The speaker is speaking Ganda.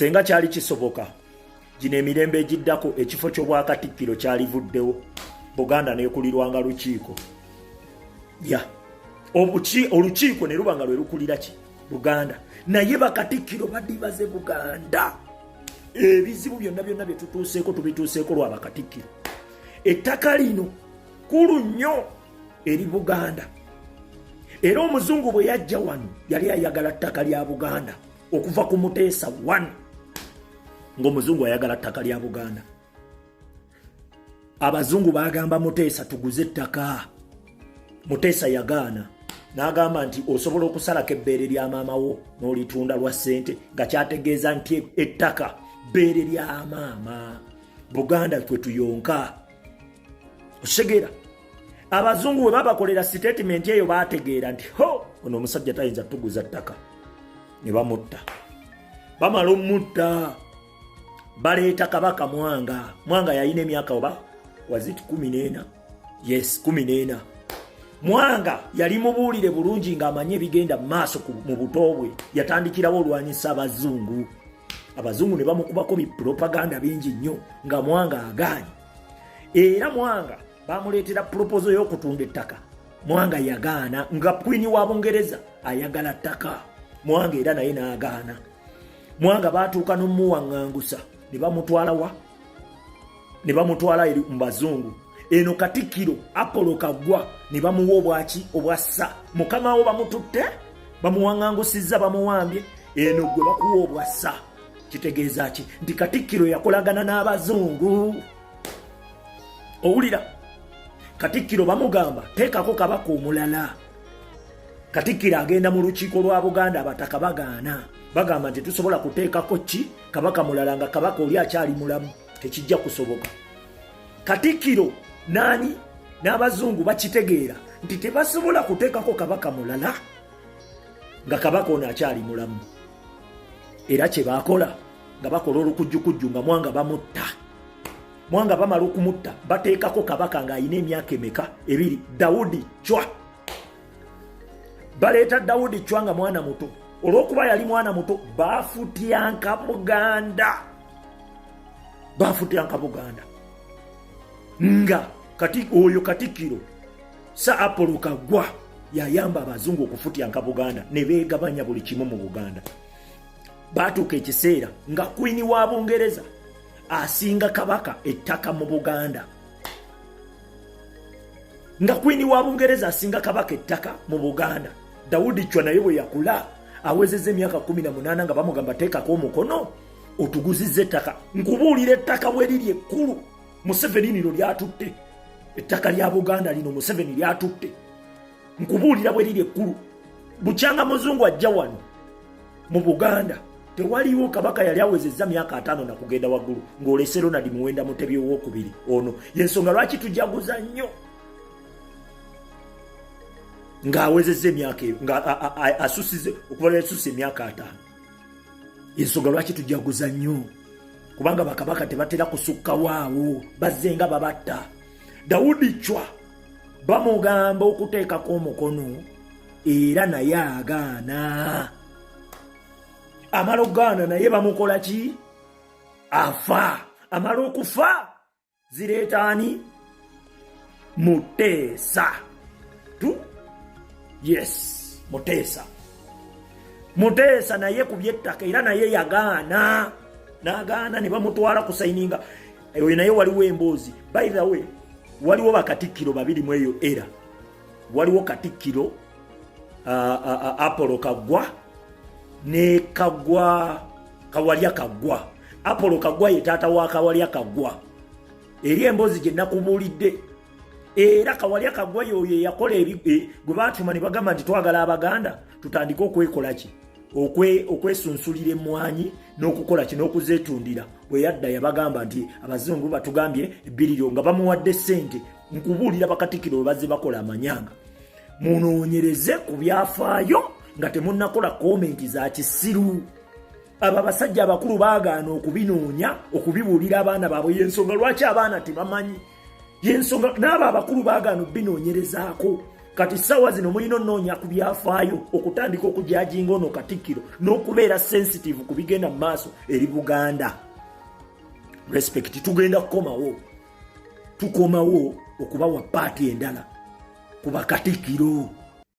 senga kyali kisoboka gino emirembe egiddako ekifo ky'obwakatikkiro kyalivuddewo Buganda neekulirwanga lukiiko olukiiko ne luba nga lwe lukulira ki Buganda naye bakatikkiro badibaze Buganda ebizibu byonna bye tutuuseeko tubituuseeko lwa bakatikkiro ettaka lino kulu nnyo eri Buganda era omuzungu bwe yajja wano yali ayagala ttaka lya Buganda okuva ku Muteesa 1 ng'omuzungu ayagala ttaka lya Buganda abazungu bagamba Muteesa tuguze ettaka Muteesa yagaana n'agamba nti osobola okusalako ebbeere lya maama wo n'olitunda lwa ssente nga kyategeeza nti ettaka bbeere lya maama Buganda twe tuyonka osegeera abazungu bwe babakolera statement eyo baategeera nti ono omusajja tayinza tuguza ttaka ne bamutta bamala omutta baleeta kabaka Mwanga yalina emyaka oba waziti 14 yes 14 Mwanga yali mubuulire bulungi ng'amanye ebigenda mu maaso mu buto bwe yatandikirawo olwanyisa abazungu ne bamukubako bipropaganda bingi nnyo nga Mwanga agaanye era Mwanga bamuleetera proposal y'okutunda ettaka Mwanga yagaana nga Queen wa Bungereza ayagala ttaka Mwanga era naye n'agaana Mwanga baatuuka n'omuwaŋŋangusa ne bamutwala eri mu bazungu eno Katikkiro Apollo Kaggwa ne bamuwa obwaki obwassa mukama wo bamututte bamuwaŋŋangusizza bamuwambye eno gwe bakuwa obwassa kitegeeza ki nti Katikkiro yakolagana n'abazungu owulira Katikkiro bamugamba teekako kabaka omulala Katikkiro agenda mu lukiiko lwa Buganda abataka bagaana bagamba nti tusobola kuteekako ki kabaka mulala nga kabaka oli akyali mulamu tekijja kusoboka Katikkiro nani n'abazungu bakitegeera nti tebasobola kuteekako kabaka mulala nga kabaka ono akyali mulamu era kye baakola nga bakola olukujjukujju nga Mwanga bamutta Mwanga bamala okumutta bateekako kabaka ng'ayina emyaka emeka 2 Daudi Chwa baleeta Daudi Chwa nga mwana muto olw'okuba yali mwana muto baafutyanka Buganda nga oyo Katikkiro Sir Apollo Kaggwa yayamba abazungu okufutyanka Buganda ne beegabanya buli kimu mu Buganda baatuuka ekiseera nga Queen wa Bungereza asinga kabaka ettaka mu Buganda Daudi Chwa naye bwe yakula awezezza emyaka 18 nga bamugamba teekako omukono otuguzizza ettaka nkubuulira ettaka bwe liri ekkulu Museveni lino lyatutte ettaka lya Buganda lino Museveni lyatutte nkubuulira bwe liri ekkulu bukyanga muzungu ajja wano mu Buganda tewaliwo kabaka yali awezezza myaka 5 na kugenda waggulu ng'olese Ronald Muwenda Mutebi owokubiri ono yensonga lwaki tujaguza nnyo ng'awezezza emyaka asusize okuva yasusse emyaka 5 yensonga lwaki tujaguza nnyo kubanga bakabaka tebatera kusukka waawo bazzenga babatta Daudi Chwa bamugamba okuteekako omukono era naye agaana amala okugaana naye bamukola ki afa amala okufa zireeta ani Muteesa yes Muteesa naye ku byettaka era naye yagaana n'agaana ne bamutwala ku sayininga eyo naye waliwo emboozi by the way waliwo bakatikkiro babiri mu eyo era waliwo Katikkiro Apollo Kaggwa ne Kawalya Kaggwa Apollo Kaggwa ye taata wa Kawalya Kaggwa eri emboozi gye nakubuulidde era Kawalya Kaggwa yoyo yakola gwe baatuma ne bagamba nti twagala Abaganda tutandike okwekola ki okwesunsulira emmwanyi n'okukola kino okuzeetundira bwe yadda yabagamba nti abazungu batugambye ebbiliro nga bamuwadde ssente nkubuulira bakatikkiro bwe bazze bakola amanyanga munoonyereze ku byafaayo nga temunnakola komenti za kisiru abo abasajja abakulu baagaana okubinoonya okubibuulira abaana baabwe yensonga lwaki abaana tebamanyi yensonga n'abo abakulu baagaana okubinoonyerezaako kati sawa zino mulino noonya ku byafaayo okutandika okujajinga ono Katikkiro n'okubeera sensitive ku bigenda mu maaso eri Buganda. Respect tugenda tukomawo okubawa paati endala kuba Katikkiro.